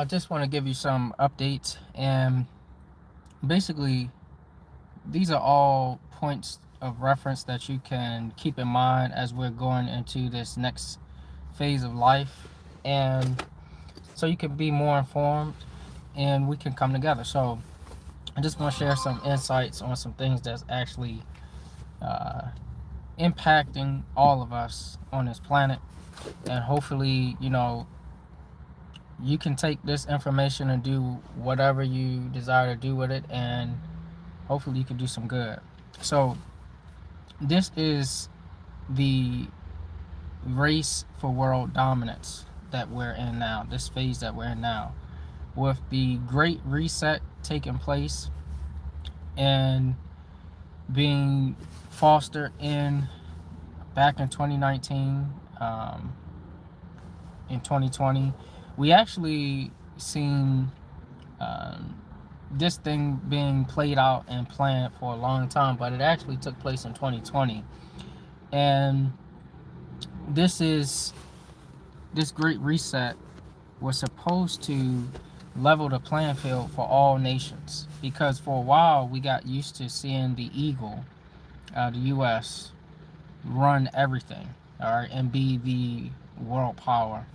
I just want to give you some updates, and basically, these are all points of reference that you can keep in mind as we're going into this next phase of life, and so you can be more informed and we can come together. So, I just want to share some insights on some things that's actually uh, impacting all of us on this planet, and hopefully, you can take this information and do whatever you desire to do with it, and hopefully you can do some good. So this is the race for world dominance that we're in now, this phase that we're in now, with the great reset taking place and being fostered in back in 2019, in 2020. We actually seen um, this thing being played out and planned for a long time, but it actually took place in 2020. And this is this great reset was supposed to level the playing field for all nations, because for a while we got used to seeing the eagle, the U.S., run everything, all right, and be the world power.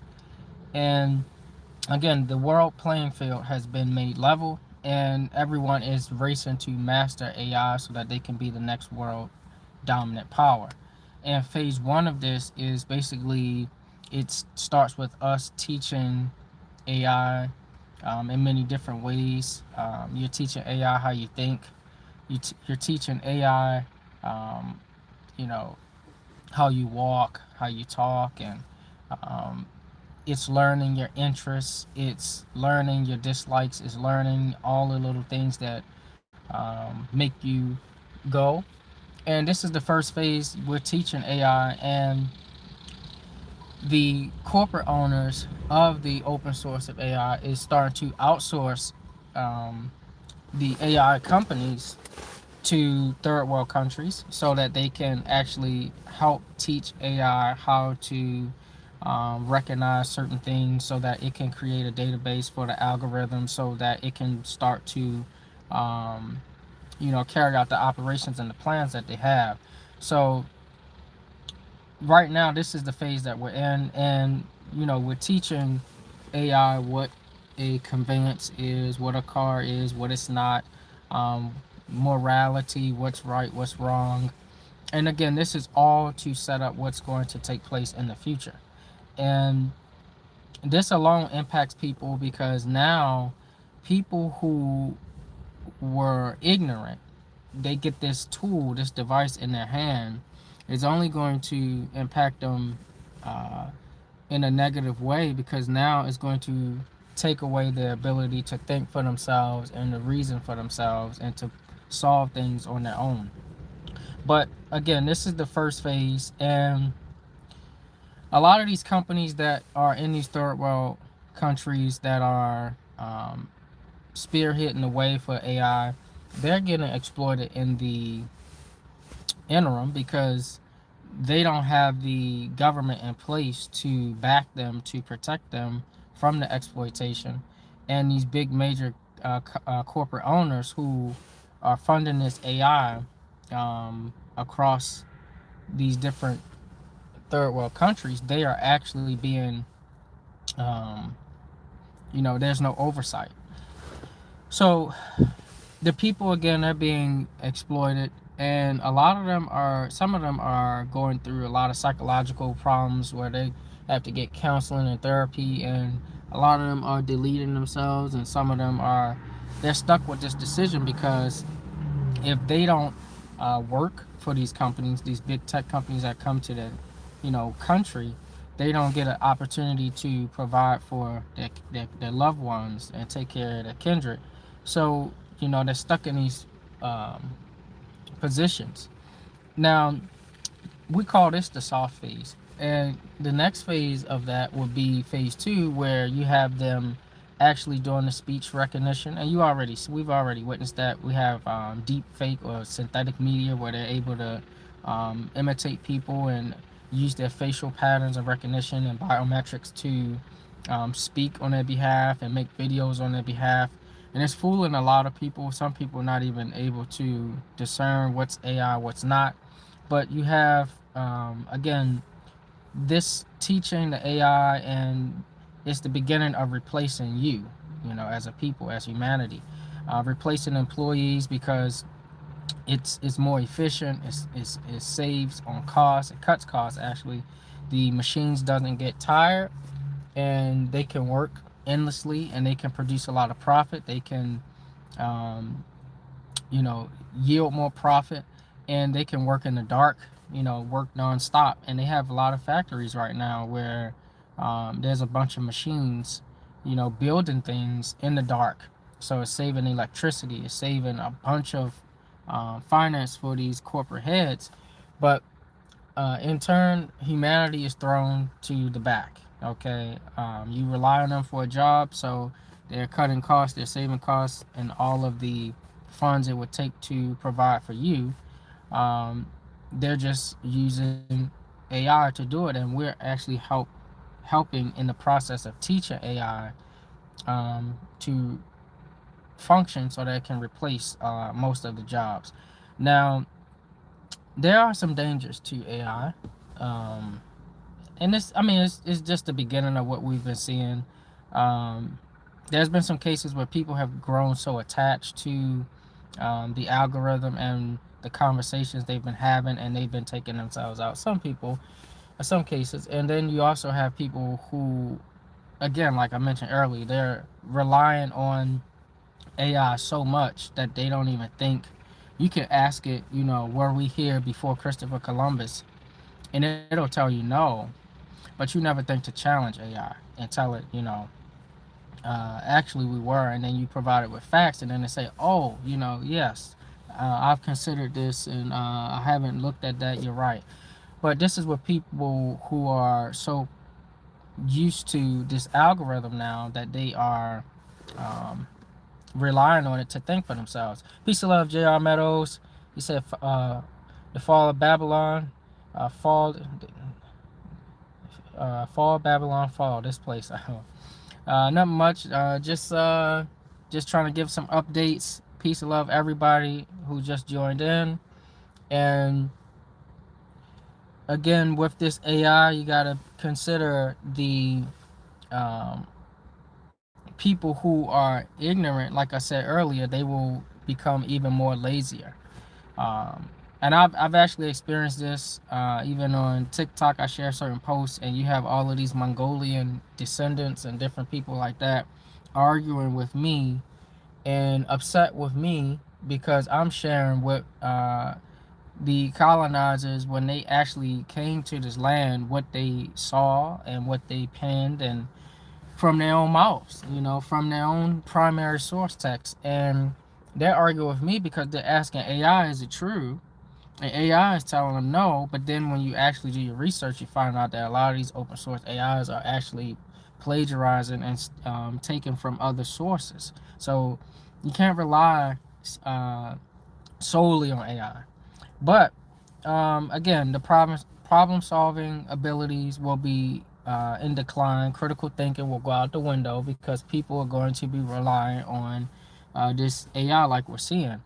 And again, the world playing field has been made level, and everyone is racing to master AI so that they can be the next world dominant power. And phase one of this is basically it starts with us teaching AI in many different ways. You're teaching AI how you think. You're teaching AI, um, you know, how you walk, how you talk, and um, it's learning your interests, it's learning your dislikes, it's learning all the little things that make you go. And this is the first phase. We're teaching AI, and the corporate owners of the open source of AI is starting to outsource um, the AI companies to third world countries so that they can actually help teach AI how to recognize certain things, so that it can create a database for the algorithm, so that it can start to um, carry out the operations and the plans that they have. So right now, this is the phase that we're in, and we're teaching AI what a conveyance is, what a car is, what it's not, um, morality, what's right, what's wrong. And again, this is all to set up what's going to take place in the future. And this alone impacts people, because now people who were ignorant, they get this tool, this device in their hand, it's only going to impact them uh, in a negative way, because now it's going to take away their ability to think for themselves and to reason for themselves and to solve things on their own. But again, this is the first phase, and a lot of these companies that are in these third world countries that are spearheading the way for AI, they're getting exploited in the interim, because they don't have the government in place to back them, to protect them from the exploitation. And these big major corporate owners who are funding this AI across these different third world countries, they are actually being, um, there's no oversight. So the people, again, are being exploited, and some of them are going through a lot of psychological problems where they have to get counseling and therapy, and a lot of them are deleting themselves, and some of them are, they're stuck with this decision, because if they don't work for these companies, these big tech companies that come to the country, they don't get an opportunity to provide for their loved ones and take care of their kindred. So they're stuck in these um, positions. Now, we call this the soft phase, and the next phase of that would be phase two, where you have them actually doing the speech recognition. And we've already witnessed that. We have deep fake or synthetic media where they're able to imitate people and use their facial patterns of recognition and biometrics to speak on their behalf and make videos on their behalf, and it's fooling a lot of people. Some people not even able to discern what's AI, what's not. But you have again this teaching the AI, and it's the beginning of replacing you, as a people, as humanity, replacing employees because it's more efficient. It saves on costs. It cuts costs actually. The machines doesn't get tired, and they can work endlessly, and they can produce a lot of profit. They can um, yield more profit, and they can work in the dark, work nonstop. And they have a lot of factories right now where there's a bunch of machines, building things in the dark. So it's saving electricity, it's saving a bunch of finance for these corporate heads. But in turn, humanity is thrown to the back. Okay, you rely on them for a job, so they're cutting costs, they're saving costs, and all of the funds it would take to provide for you. Um, they're just using AI to do it, and we're actually helping in the process of teaching AI to function so that it can replace most of the jobs. Now, there are some dangers to AI. Um, and this, I mean, it's just the beginning of what we've been seeing. Um, there's been some cases where people have grown so attached to the algorithm and the conversations they've been having, and they've been taking themselves out. Some people, in some cases, and then you also have people who, again, like I mentioned earlier, they're relying on AI so much that they don't even think. You can ask it, were we here before Christopher Columbus, and it'll tell you no, but you never think to challenge AI and tell it, actually we were, and then you provide it with facts, and then they say, oh, yes, I've considered this, and I haven't looked at that. You're right. But this is what people who are so used to this algorithm now that they are um, relying on it to think for themselves. Peace of love, J.R. Meadows. He said, the fall of Babylon, fall Babylon, fall. This place. Not much. Just trying to give some updates. Peace and love, everybody who just joined in. And again, with this AI, you gotta consider the um, people who are ignorant. Like I said earlier, they will become even more lazier. Um, and I've actually experienced this even on TikTok. I share certain posts, and you have all of these Mongolian descendants and different people like that arguing with me and upset with me because I'm sharing what the colonizers, when they actually came to this land, what they saw and what they penned, and from their own mouths, from their own primary source text. And they're arguing with me because they're asking AI, is it true? And AI is telling them no, but then when you actually do your research, you find out that a lot of these open source AIs are actually plagiarizing and taken from other sources. So you can't rely uh, solely on AI. But again, the problem solving abilities will be in decline. Critical thinking will go out the window because people are going to be relying on this AI like we're seeing.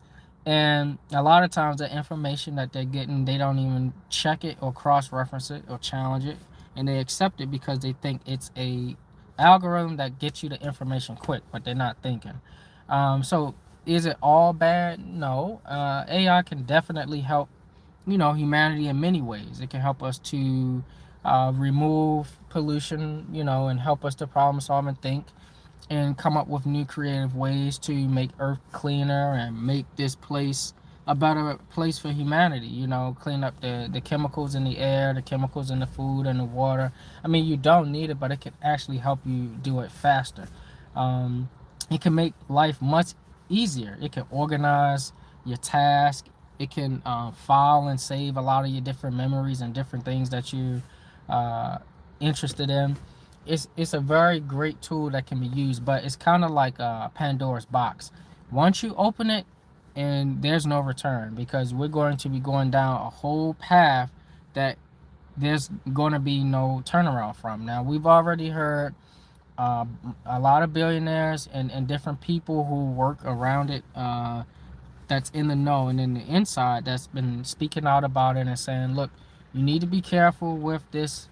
And a lot of times, the information that they're getting, they don't even check it or cross reference it or challenge it, and they accept it because they think it's a algorithm that gets you the information quick, but they're not thinking. So, is it all bad? No. AI can definitely help, humanity in many ways. It can help us to remove pollution, and help us to problem solve and think and come up with new creative ways to make Earth cleaner and make this place a better place for humanity. Clean up the chemicals in the air, the chemicals in the food and the water. I mean, you don't need it, but it can actually help you do it faster. Um, it can make life much easier. It can organize your task. It can file and save a lot of your different memories and different things that you're uh, interested in. It's a very great tool that can be used, but it's kind of like Pandora's box. Once you open it, and there's no return because we're going to be going down a whole path that there's going to be no turnaround from. Now we've already heard a lot of billionaires and different people who work around it, that's in the know and in the inside, that's been speaking out about it and saying, look, you need to be careful with this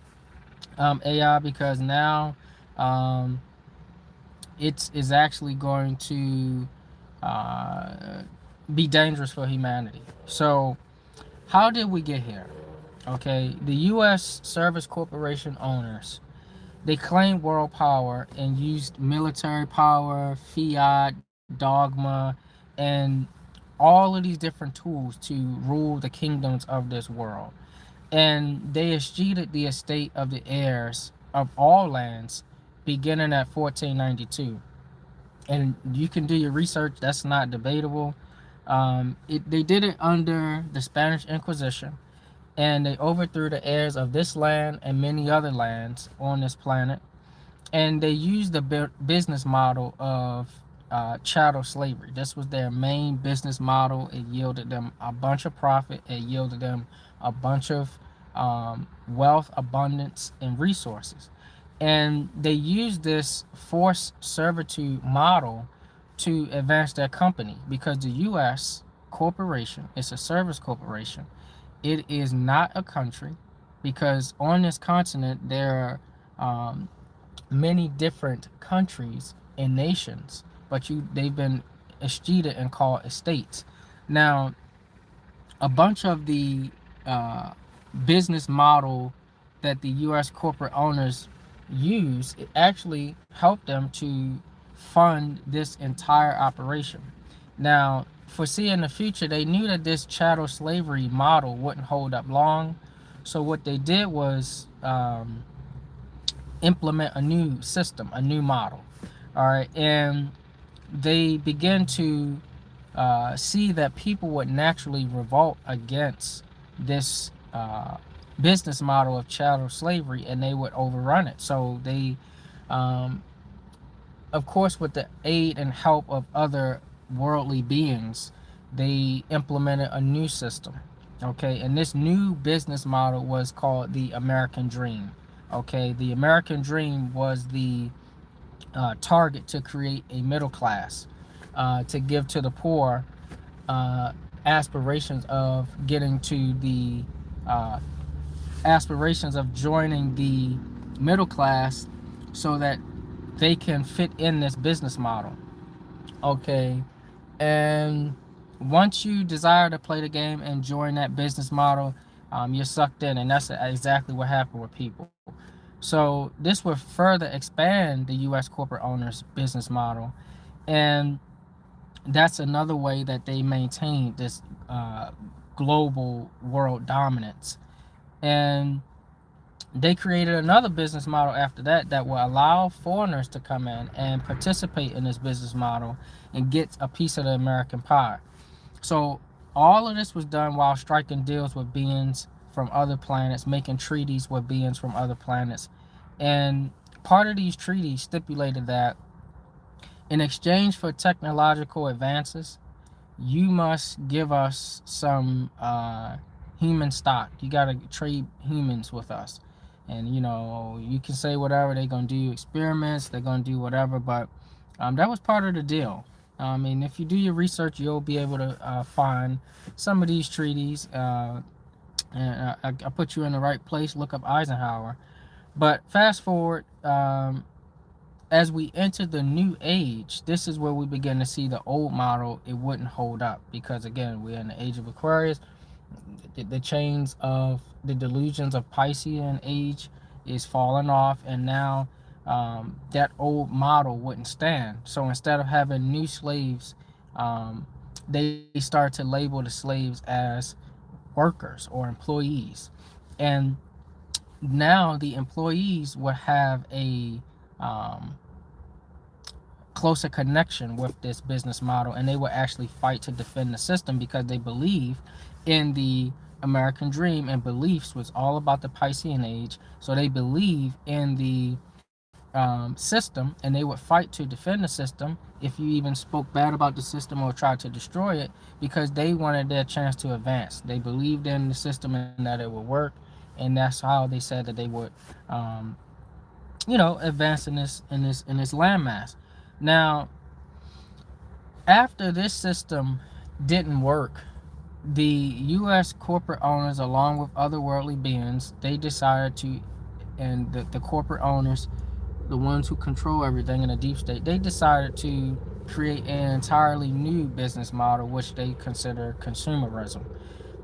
AI, because now um, it's is actually going to uh, be dangerous for humanity. So how did we get here? Okay, the U.S. Service Corporation owners, they claimed world power and used military power, fiat, dogma, and all of these different tools to rule the kingdoms of this world. And they escheated the estate of the heirs of all lands beginning at 1492. And you can do your research, that's not debatable. They did it under the Spanish Inquisition, and they overthrew the heirs of this land and many other lands on this planet, and they used the business model of chattel slavery. This was their main business model. It yielded them a bunch of profit. It yielded them a bunch of wealth, abundance, and resources. And they used this forced servitude model to advance their company, because the U.S. corporation is a service corporation. It is not a country, because on this continent there are many different countries and nations, but they've been escheated and called estates. Now, a bunch of the uh, business model that the U.S. corporate owners use, it actually helped them to fund this entire operation. Now, foreseeing the future, they knew that this chattel slavery model wouldn't hold up long. So what they did was implement a new system, a new model. All right, and they began to see that people would naturally revolt against this business model of chattel slavery, and they would overrun it. So they, um, of course, with the aid and help of other worldly beings, they implemented a new system. Okay, and this new business model was called the American Dream. Okay, the American Dream was the target to create a middle class, to give to the poor uh, aspirations of getting to the uh, aspirations of joining the middle class, so that they can fit in this business model. Okay, and once you desire to play the game and join that business model, you're sucked in, and that's exactly what happened with people. So this would further expand the U.S. corporate owners' business model, and that's another way that they maintain this uh, global world dominance. And they created another business model after that that will allow foreigners to come in and participate in this business model and get a piece of the American pie. So all of this was done while striking deals with beings from other planets, making treaties with beings from other planets. And part of these treaties stipulated that in exchange for technological advances, you must give us some human stock. You got to trade humans with us. And, you can say whatever, they're going to do experiments, they're going to do whatever, but that was part of the deal. I mean, if you do your research, you'll be able to find some of these treaties. And I put you in the right place. Look up Eisenhower. But fast forward, as we enter the new age, this is where we begin to see the old model. It wouldn't hold up, because again, we're in the age of Aquarius. The chains of the delusions of Piscean age is falling off, and now that old model wouldn't stand. So instead of having new slaves, they start to label the slaves as workers or employees, and now the employees will have a um, closer connection with this business model, and they will actually fight to defend the system, because they believe in the American dream, and beliefs was all about the Piscean age. So they believe in the system, and they would fight to defend the system if you even spoke bad about the system or tried to destroy it, because they wanted their chance to advance. They believed in the system and that it would work, and that's how they said that they would um, advance in this landmass. Now, after this system didn't work, the U.S. corporate owners, along with other worldly beings, they decided to, and the corporate owners, the ones who control everything in the deep state, they decided to create an entirely new business model, which they consider consumerism.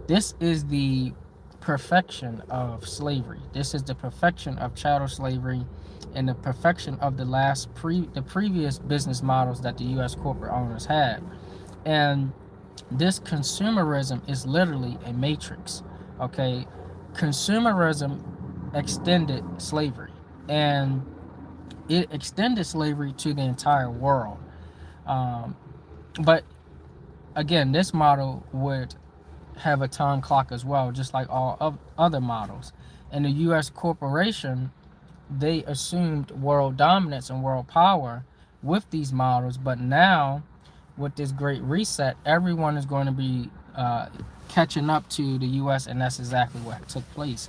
This is the perfection of slavery. This is the perfection of chattel slavery, and the perfection of the previous business models that the U.S. corporate owners had. And this consumerism is literally a matrix. Okay, consumerism extended slavery, and it extended slavery to the entire world. Um, but again, this model would have a time clock as well, just like all of other models. And the U.S. corporation, they assumed world dominance and world power with these models. But now, with this great reset, everyone is going to be catching up to the U.S., and that's exactly what took place.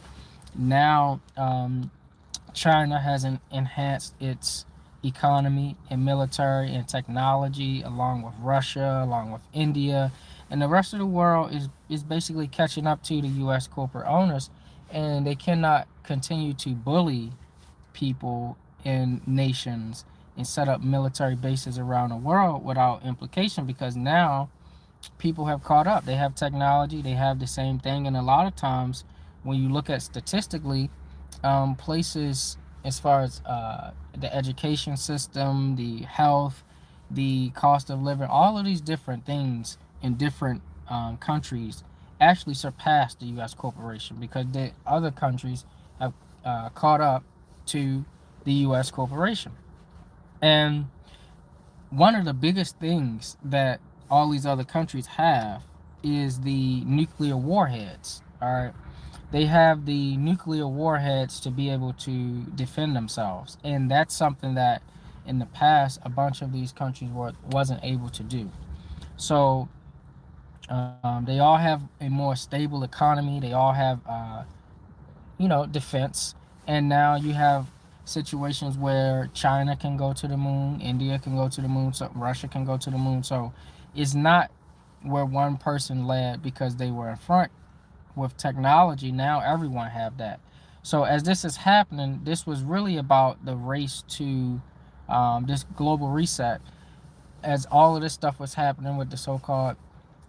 Now, China has enhanced its economy and military and technology, along with Russia, along with India, and the rest of the world is basically catching up to the U.S. corporate owners, and they cannot continue to bully people in nations and set up military bases around the world without implication, because now people have caught up. They have technology, they have the same thing, and a lot of times when you look at statistically, places as far as the education system, the health, the cost of living, all of these different things in different countries actually surpass the U.S. corporation, because the other countries have caught up to the U.S. corporation. And one of the biggest things that all these other countries have is the nuclear warheads. All right, they have the nuclear warheads to be able to defend themselves, and that's something that in the past a bunch of these countries wasn't able to do. So they all have a more stable economy. They all have defense. And now you have situations where China can go to the moon, India can go to the moon, so Russia can go to the moon. So it's not where one person led because they were in front with technology. Now everyone have that. So as this is happening, this was really about the race to this global reset. As all of this stuff was happening with the so-called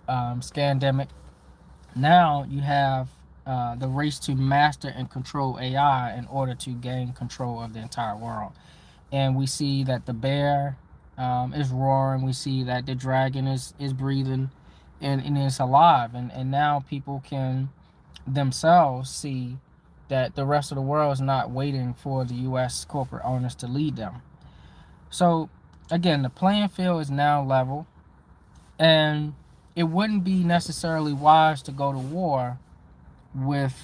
scandemic, now you have the race to master and control AI in order to gain control of the entire world. And we see that the bear is roaring. We see that the dragon is breathing, and it's alive. And now people can themselves see that the rest of the world is not waiting for the U.S. corporate owners to lead them. So, again, the playing field is now level, and it wouldn't be necessarily wise to go to war with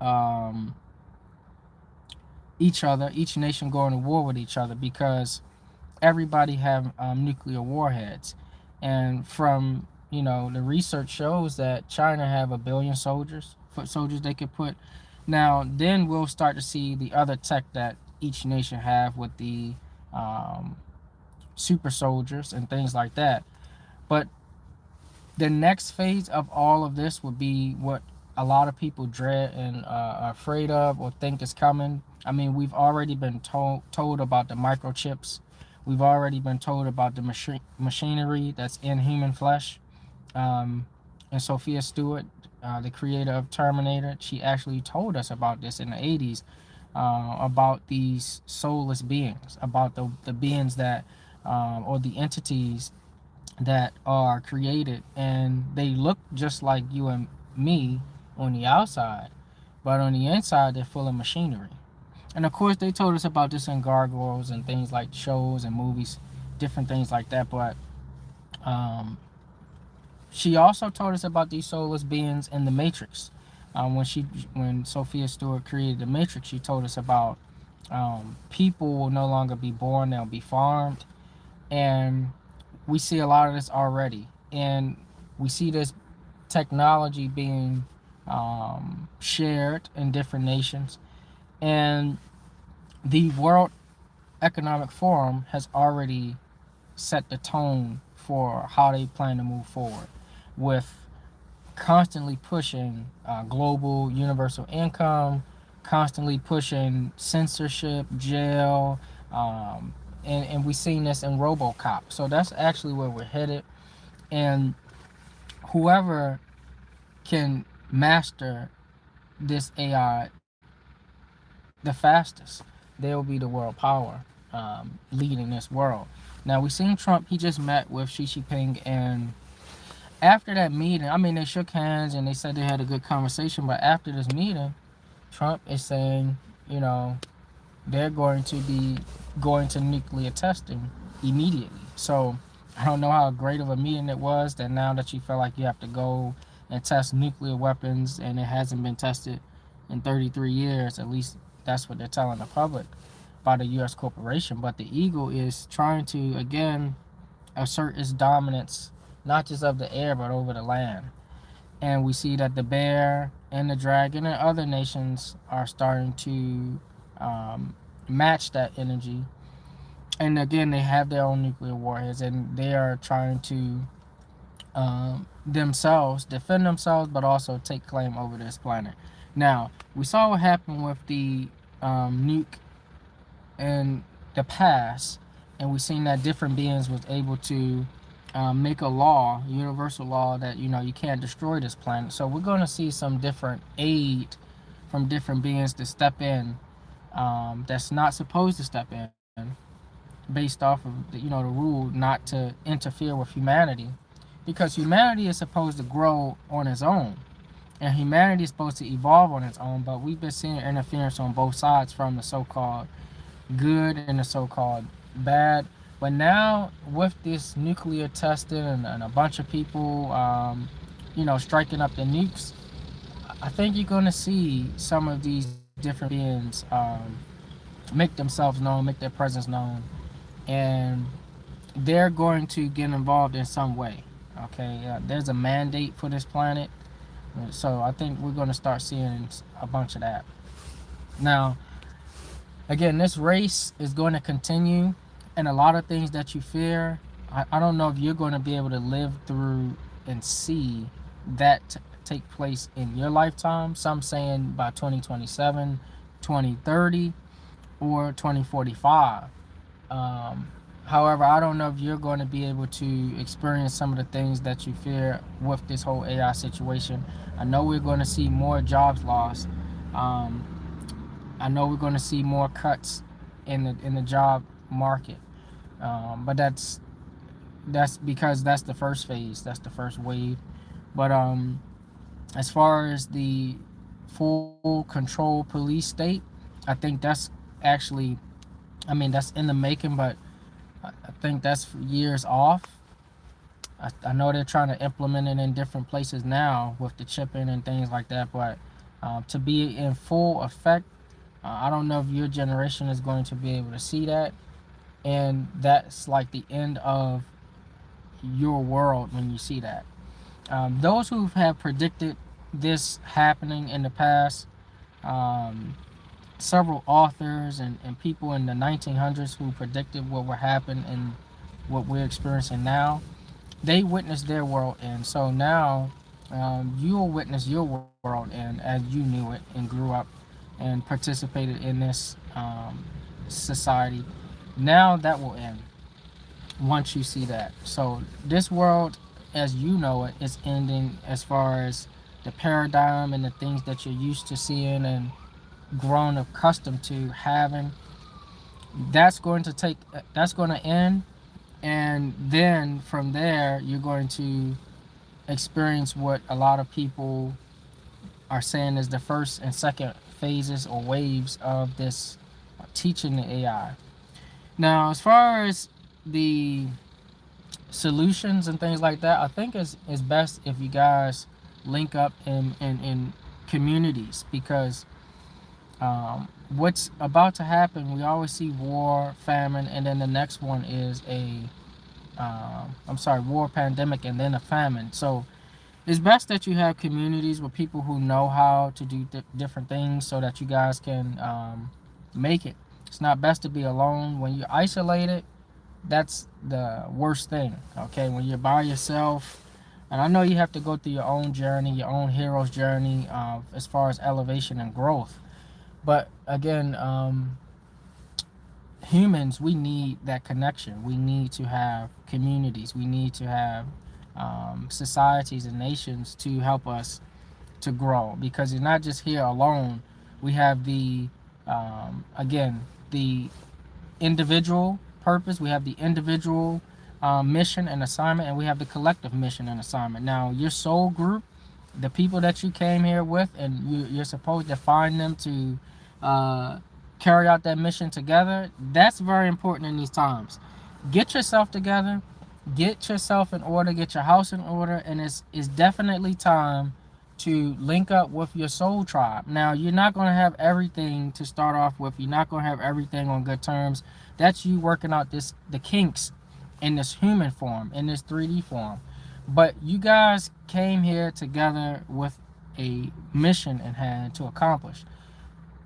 um, each other, each nation going to war with each other, because everybody have nuclear warheads. And from the research shows that China have 1 billion foot soldiers they could put. Now then we'll start to see the other tech that each nation have with the um, super soldiers and things like that. But the next phase of all of this would be what a lot of people dread and are afraid of or think is coming. I mean, we've already been told about the microchips. We've already been told about the machinery that's in human flesh. Um, and Sophia Stewart, the creator of Terminator, she actually told us about this in the 80s, about these soulless beings, about the beings that, or the entities that are created, and they look just like you and me on the outside, but on the inside they're full of machinery. And of course they told us about this in gargoyles and things like shows and movies, different things like that. But um, she also told us about these soulless beings in the Matrix. When Sophia Stewart created the Matrix, she told us about people will no longer be born; they'll be farmed. And we see a lot of this already, and we see this technology being shared in different nations. And the World Economic Forum has already set the tone for how they plan to move forward with constantly pushing global universal income, constantly pushing censorship, jail, um, and we've seen this in RoboCop. So that's actually where we're headed. And whoever can master this AI the fastest, they'll be the world power leading this world. Now we seen Trump. He just met with Xi Jinping, and after that meeting, I mean, they shook hands and they said they had a good conversation. But after this meeting, Trump is saying, you know, they're going to be going to nuclear testing immediately. So I don't know how great of a meeting it was that now that you feel like you have to go and test nuclear weapons and it hasn't been tested in 33 years, at least that's what they're telling the public by the U.S. corporation. But the eagle is trying to, again, assert its dominance, not just of the air, but over the land. And we see that the bear and the dragon and other nations are starting to match that energy. And again, they have their own nuclear warheads, and they are trying to themselves defend themselves, but also take claim over this planet. Now, we saw what happened with the nuke in the past, and we've seen that different beings was able to make a law, universal law, that you can't destroy this planet. So we're going to see some different aid from different beings to step in, that's not supposed to step in, based off of the rule not to interfere with humanity, because humanity is supposed to grow on its own, and humanity is supposed to evolve on its own. But we've been seeing interference on both sides, from the so-called good and the so-called bad. But now with this nuclear testing and a bunch of people, striking up the nukes, I think you're going to see some of these different beings make themselves known, make their presence known, and they're going to get involved in some way. Okay, there's a mandate for this planet, so I think we're going to start seeing a bunch of that. Now, again, this race is going to continue, and a lot of things that you fear, I don't know if you're going to be able to live through and see that take place in your lifetime. Some saying by 2027, 2030, or 2045. However, I don't know if you're going to be able to experience some of the things that you fear with this whole AI situation. I know we're going to see more jobs lost. Um, I know we're going to see more cuts in the job market, but that's because that's the first phase, that's the first wave. But as far as the full control police state, I think that's actually, I mean, that's in the making, but I think that's years off. I know they're trying to implement it in different places now with the chipping and things like that, but to be in full effect, I don't know if your generation is going to be able to see that. And that's like the end of your world when you see that. Those who have predicted this happening in the past, um, several authors and people in the 1900s who predicted what would happen and what we're experiencing now, they witnessed their world end. So now you'll witness your world end as you knew it and grew up and participated in this society. Now that will end once you see that. So this world, as you know it, is ending as far as the paradigm and the things that you're used to seeing and grown accustomed to having. That's going to end, and then from there you're going to experience what a lot of people are saying is the first and second phases or waves of this teaching the AI. Now, as far as the solutions and things like that, I think it's best if you guys link up in communities, because what's about to happen, we always see war, famine, and then the next one is war, pandemic, and then a famine. So it's best that you have communities with people who know how to do different things so that you guys can make it. It's not best to be alone. When you're isolated, that's the worst thing. Okay, when you're by yourself, and I know you have to go through your own journey, your own hero's journey, as far as elevation and growth. But again, humans, we need that connection. We need to have communities. We need to have societies and nations to help us to grow, because you're not just here alone. We have the again, the individual purpose, we have the individual mission and assignment, and we have the collective mission and assignment. Now, your soul group, the people that you came here with, and you're supposed to find them to uh, carry out that mission together. That's very important in these times. Get yourself together, get yourself in order, get your house in order, and it's definitely time to link up with your soul tribe. Now, you're not going to have everything to start off with. You're not going to have everything on good terms. That's you working out the kinks in this human form, in this 3D form. But you guys came here together with a mission in hand to accomplish.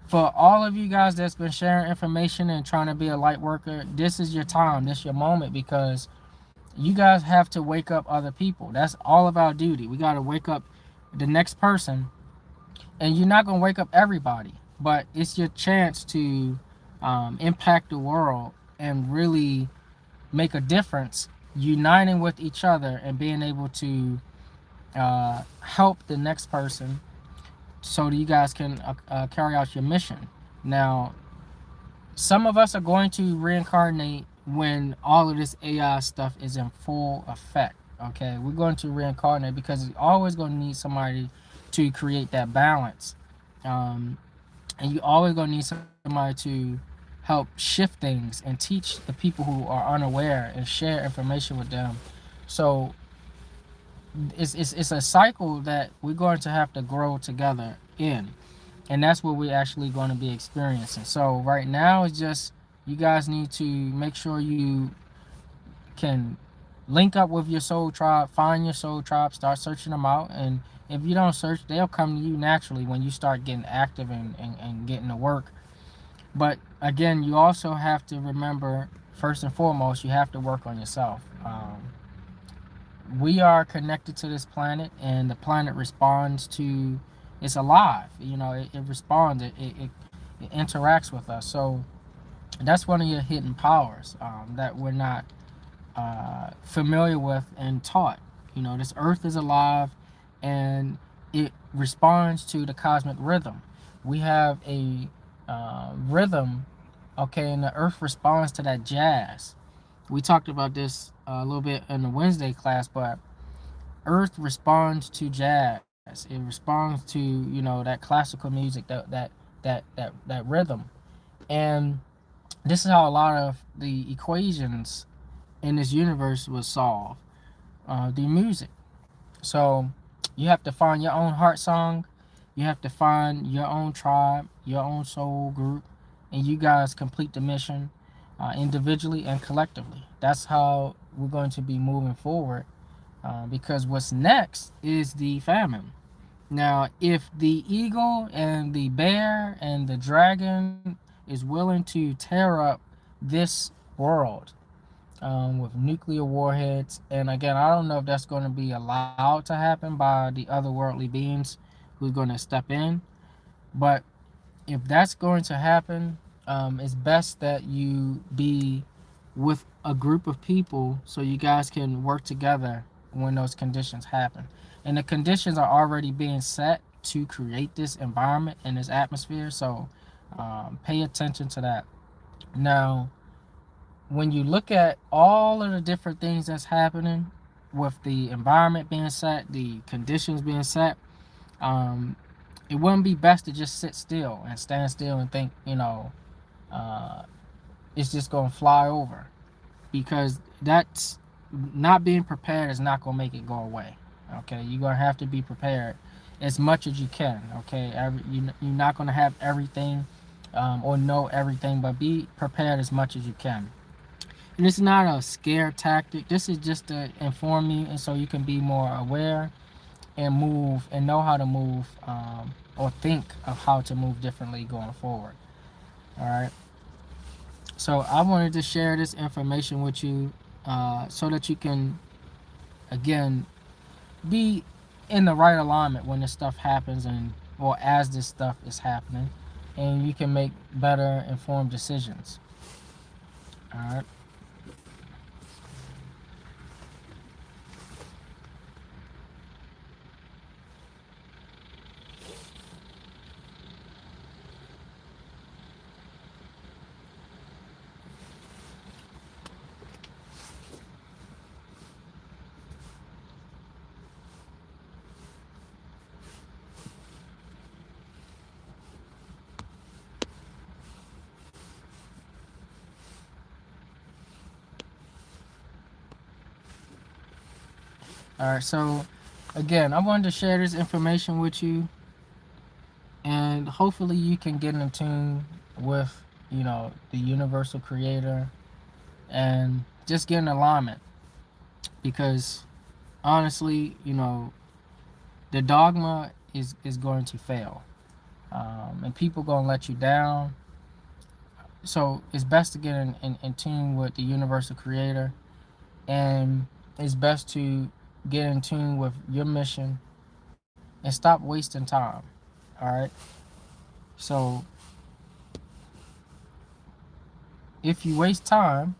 For all of you guys that's been sharing information and trying to be a light worker, this is your time. This is your moment, because you guys have to wake up other people. That's all of our duty. We got to wake up the next person, and you're not going to wake up everybody, but it's your chance to impact the world and really make a difference, uniting with each other and being able to help the next person so that you guys can carry out your mission. Now, some of us are going to reincarnate when all of this AI stuff is in full effect. Okay, we're going to reincarnate because you're always going to need somebody to create that balance, and you always going to need somebody to help shift things and teach the people who are unaware and share information with them. So it's a cycle that we're going to have to grow together in, and that's what we're actually going to be experiencing. So right now, it's just you guys need to make sure you can link up with your soul tribe, find your soul tribe, start searching them out, and if you don't search, they'll come to you naturally when you start getting active and getting to work. But again, you also have to remember, first and foremost, you have to work on yourself. We are connected to this planet, and the planet responds to, it's alive. It responds, it interacts with us. So that's one of your hidden powers that we're not familiar with and taught. This earth is alive, and it responds to the cosmic rhythm. We have a rhythm, okay, and the earth responds to that jazz. We talked about this a little bit in the Wednesday class, but earth responds to jazz. It responds to that classical music, that rhythm. And this is how a lot of the equations in this universe was solved, the music. So you have to find your own heart song, you have to find your own tribe, your own soul group, and you guys complete the mission individually and collectively. That's how we're going to be moving forward, because what's next is the famine. Now, if the eagle and the bear and the dragon is willing to tear up this world with nuclear warheads, and again, I don't know if that's going to be allowed to happen by the otherworldly beings who's going to step in, but if that's going to happen, it's best that you be with a group of people so you guys can work together when those conditions happen. And the conditions are already being set to create this environment and this atmosphere, so pay attention to that. Now, when you look at all of the different things that's happening with the environment being set, the conditions being set, um, it wouldn't be best to just sit still and stand still and think, uh, it's just going to fly over, because that's not being prepared is not going to make it go away. Okay, you're going to have to be prepared as much as you can. Okay, you're not going to have everything or know everything, but be prepared as much as you can. And it's not a scare tactic. This is just to inform you, and so you can be more aware and move and know how to move, or think of how to move differently going forward. All right. So I wanted to share this information with you, so that you can, again, be in the right alignment when this stuff happens, and or as this stuff is happening, and you can make better informed decisions. All right. All right. So again, I wanted to share this information with you, and hopefully you can get in tune with, the universal creator, and just get in alignment, because honestly, the dogma is going to fail, and people gonna let you down. So it's best to get in tune with the universal creator, and it's best to get in tune with your mission and stop wasting time. All right. So if you waste time,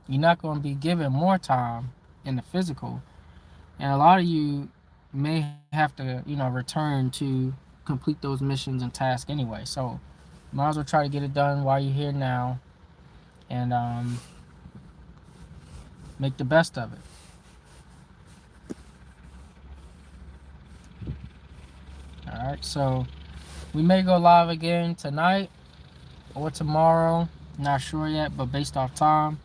you're not going to be given more time in the physical, and a lot of you may have to, return to complete those missions and tasks anyway. So might as well try to get it done while you're here now, and make the best of it. All right. So we may go live again tonight or tomorrow. Not sure yet, but based off time.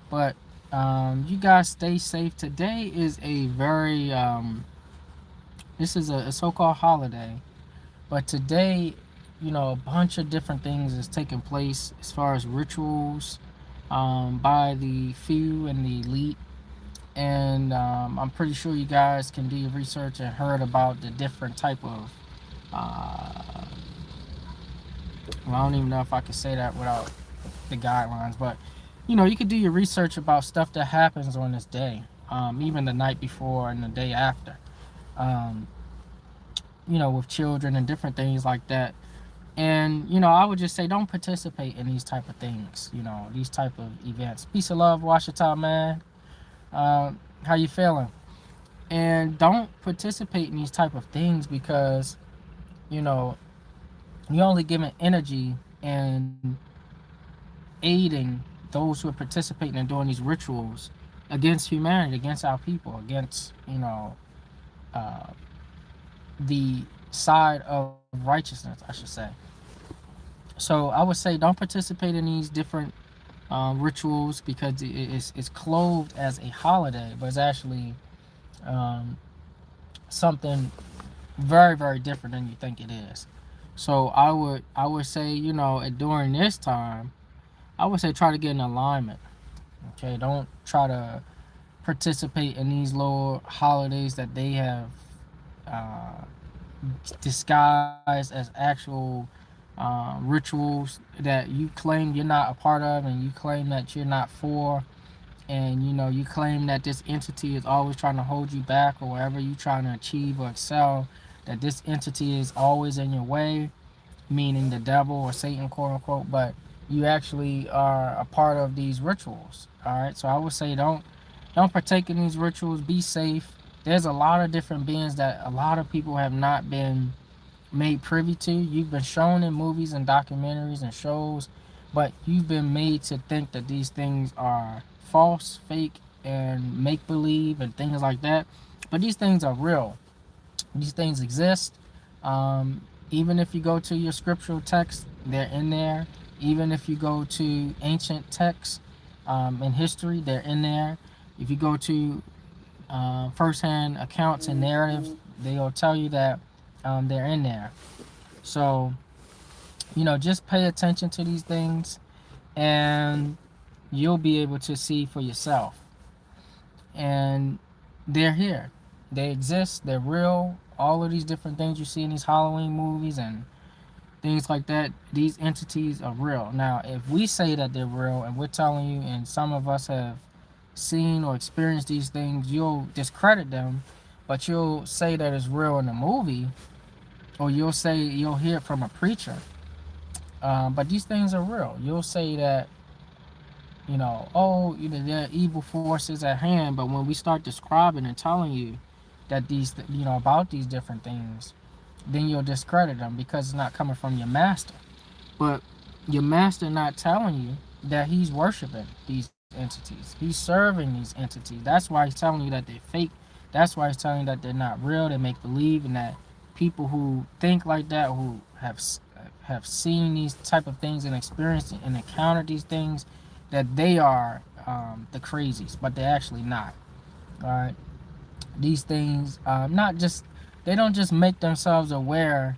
But you guys stay safe. Today is a very this is a so-called holiday, but today, a bunch of different things is taking place as far as rituals, by the few and the elite. And I'm pretty sure you guys can do your research and heard about the different type of uh, well, I don't even know if I can say that without the guidelines, but you could do your research about stuff that happens on this day, even the night before and the day after, um, with children and different things like that. And I would just say don't participate in these type of things, these type of events. Peace of love, Washita, man. How you feeling? And don't participate in these type of things, because you know you're only giving energy and aiding those who are participating in doing these rituals against humanity, against our people, against uh, the side of righteousness, I should say. So I would say don't participate in these different rituals, because it's clothed as a holiday, but it's actually um, something very, very different than you think it is. So I would say, during this time, I would say try to get in alignment. Okay, don't try to participate in these little holidays that they have uh, disguised as actual rituals that you claim you're not a part of, and you claim that you're not for, and you claim that this entity is always trying to hold you back, or wherever you're trying to achieve or excel, that this entity is always in your way, meaning the devil or Satan, quote unquote. But you actually are a part of these rituals. All right. So I would say don't partake in these rituals. Be safe. There's a lot of different beings that a lot of people have not been made privy to. You've been shown in movies and documentaries and shows, but you've been made to think that these things are false, fake, and make believe and things like that. But these things are real. These things exist. Um, Even if you go to your scriptural text, they're in there. Even if you go to ancient texts in history, they're in there. If you go to firsthand accounts and narratives, they'll tell you that they're in there. So, just pay attention to these things, and you'll be able to see for yourself. And they're here. They exist. They're real. All of these different things you see in these Halloween movies and things like that. These entities are real. Now, if we say that they're real and we're telling you, and some of us have seen or experienced these things, you'll discredit them, but you'll say that it's real in the movie, or you'll hear it from a preacher. But these things are real. You'll say that, oh, there are evil forces at hand. But when we start describing and telling you that about these different things, then you'll discredit them because it's not coming from your master. But your master not telling you that he's worshiping these entities. He's serving these entities. That's why he's telling you that they're fake. That's why he's telling you that they're not real. They make believe, and that people who think like that, who have seen these type of things and experienced and encountered these things, that they are the crazies, but they're actually not. All right, these things not just they don't just make themselves aware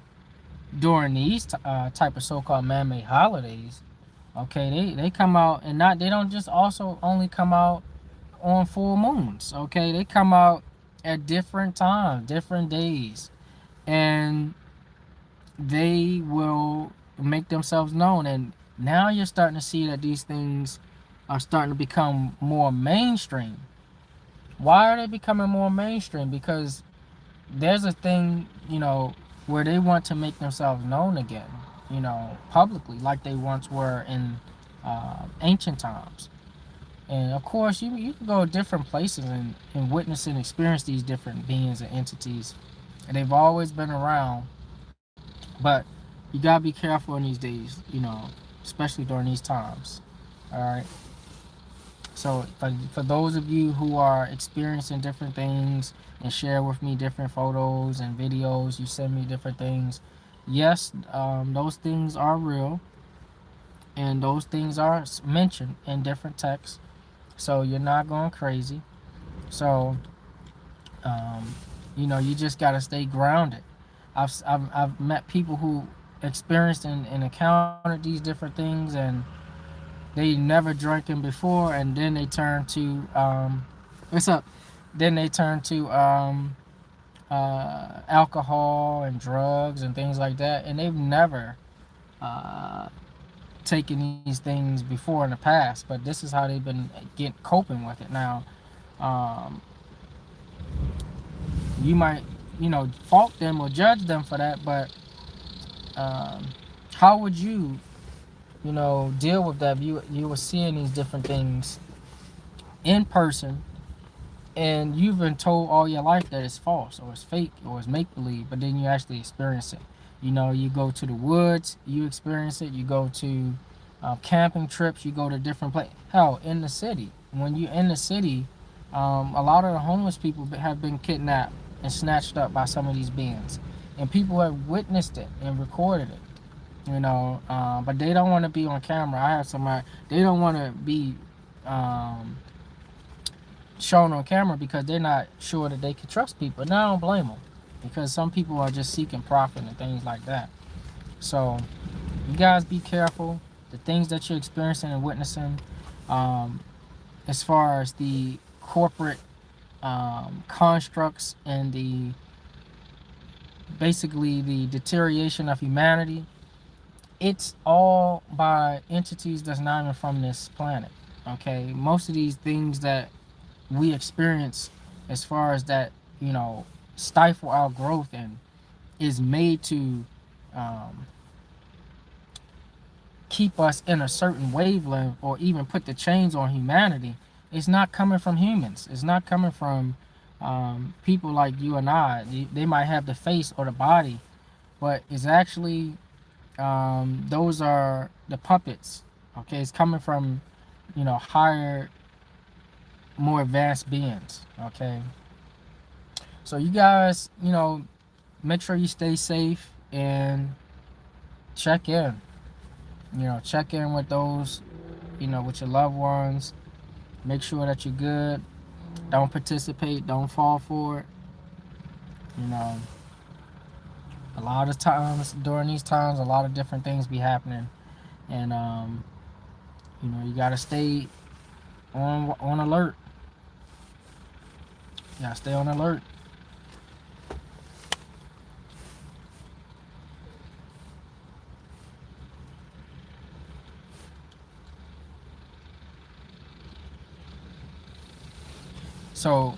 during these type of so-called man-made holidays. Okay, they come out, and not they don't just also only come out on full moons. Okay, they come out at different times, different days, and they will make themselves known. And now you're starting to see that these things are starting to become more mainstream. Why are they becoming more mainstream? Because there's a thing, where they want to make themselves known again, publicly, like they once were in ancient times. And of course, you can go different places and witness and experience these different beings and entities. And they've always been around, but you gotta be careful in these days, especially during these times. All right. So for those of you who are experiencing different things and share with me different photos and videos, you send me different things. Yes, those things are real, and those things are mentioned in different texts. So you're not going crazy. So um, you just gotta stay grounded. I've met people who experienced and encountered these different things, and they never drank them before, and then they turn to what's up? Then they turn to alcohol and drugs and things like that, and they've never uh, taken these things before in the past. But this is how they've been coping with it now. Um, you might fault them or judge them for that, but um, how would you deal with that? You were seeing these different things in person, and you've been told all your life that it's false or it's fake or it's make believe, but then you actually experience it. You go to the woods, you experience it. You go to camping trips, you go to different places. Hell, in the city, when you're in the city, a lot of the homeless people have been kidnapped and snatched up by some of these beings, and people have witnessed it and recorded it. But they don't want to be on camera. I have somebody. They don't want to be um, shown on camera because they're not sure that they can trust people. And I don't blame them, because some people are just seeking profit and things like that. So you guys be careful. The things that you're experiencing and witnessing, um, as far as the corporate constructs and the basically the deterioration of humanity, it's all by entities that's not even from this planet. Okay, most of these things that we experience, as far as that, stifle our growth and is made to um, keep us in a certain wavelength or even put the chains on humanity, it's not coming from humans. It's not coming from people like you and I. They might have the face or the body, but it's actually those are the puppets. Okay, it's coming from higher, more advanced beings. Okay, so you guys, make sure you stay safe and check in. Check in with those, with your loved ones. Make sure that you're good. Don't participate. Don't fall for it. You know, a lot of times during these times, a lot of different things be happening, and you gotta stay on alert. You gotta stay on alert. So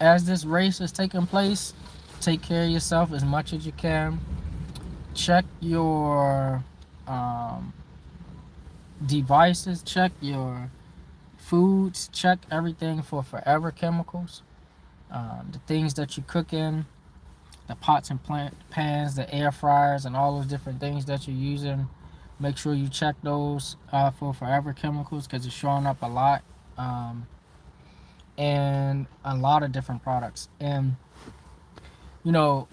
as this race is taking place, take care of yourself as much as you can. Check your um, devices, check your foods, check everything for forever chemicals. The things that you cook in, the pots and pans, the air fryers, and all those different things that you're using. Make sure you check those for forever chemicals because it's showing up a lot, and a lot of different products. And you know,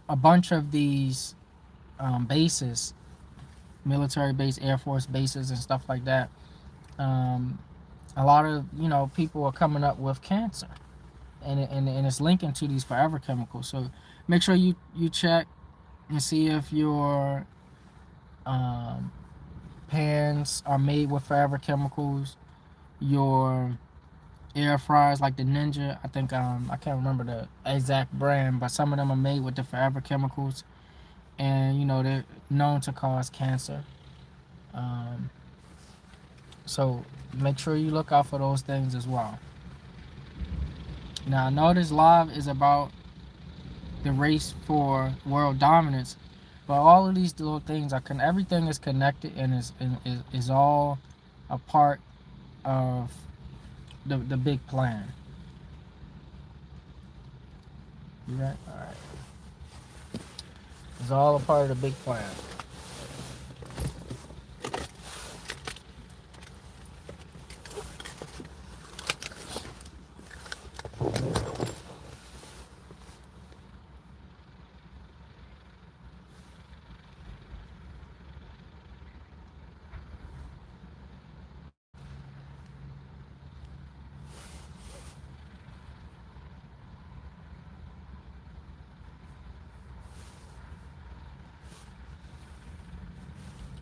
a bunch of these bases, military base, Air Force bases, and stuff like that. Um, a lot of people are coming up with cancer, and it's linking to these forever chemicals. So make sure you check and see if your um, pans are made with forever chemicals. Your air fryers like the Ninja, I think I can't remember the exact brand, but some of them are made with the forever chemicals, and they're known to cause cancer. Um, so make sure you look out for those things as well. Now I know this live is about the race for world dominance, but all of these little things everything is connected and is all a part of the big plan. You right? All right. It's all a part of the big plan.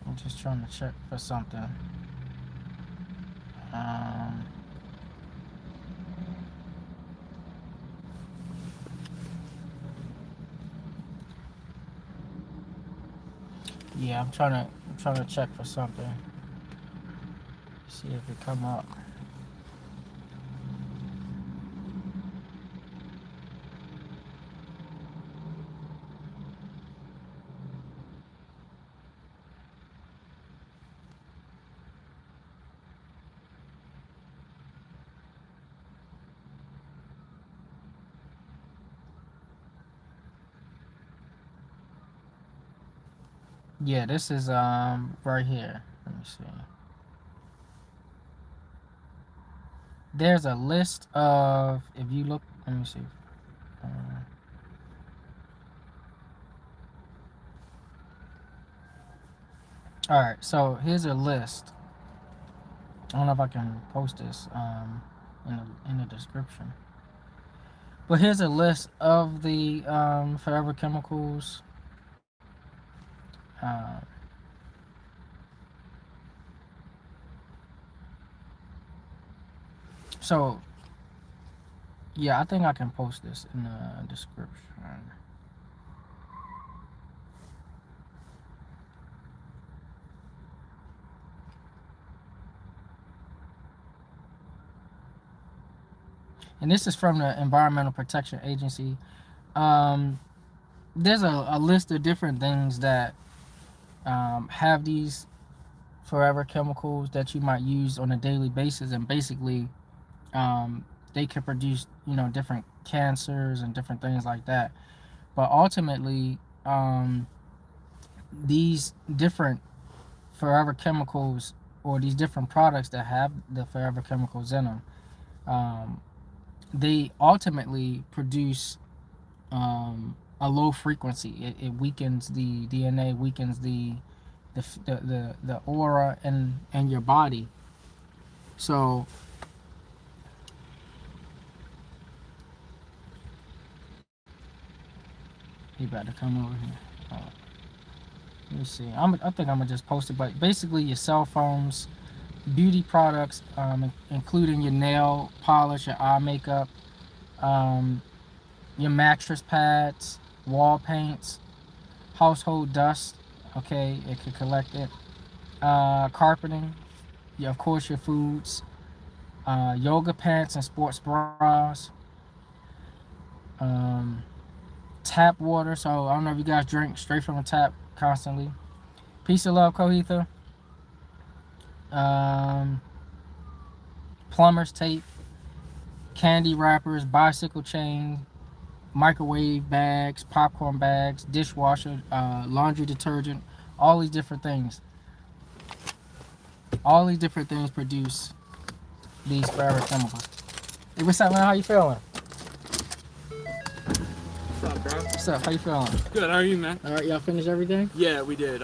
I'm just trying to check for something. Um, yeah, I'm trying to check for something. See if it come up. Yeah, this is right here. Let me see. There's a list of, if you look. Let me see. Uh, all right, so here's a list. I don't know if I can post this in the description. But here's a list of the forever chemicals. Uh, so yeah, I think I can post this in the description. And this is from the Environmental Protection Agency. Um, there's a list of different things that have these forever chemicals that you might use on a daily basis, and basically they can produce different cancers and different things like that. But ultimately, these different forever chemicals, or these different products that have the forever chemicals in them, um, they ultimately produce a low frequency. It weakens the DNA, weakens the aura in your body. So he about to come over here. Let me see. I think I'm gonna just post it. But basically, your cell phones, beauty products, including your nail polish, your eye makeup, um, your mattress pads, wall paints, household dust. Okay, it could collect it. Carpeting, yeah, of course, your foods, yoga pants and sports bras, um, tap water. So I don't know if you guys drink straight from the tap constantly. Peace of love, Kohitha. Um, plumber's tape, candy wrappers, bicycle chain, microwave bags, popcorn bags, dishwasher, laundry detergent, all these different things. All these different things produce these forever chemicals. Hey, what's up, man? How you feeling? What's up, bro? What's up? How you feeling? Good. How are you, man? All right, y'all finished everything? Yeah, we did.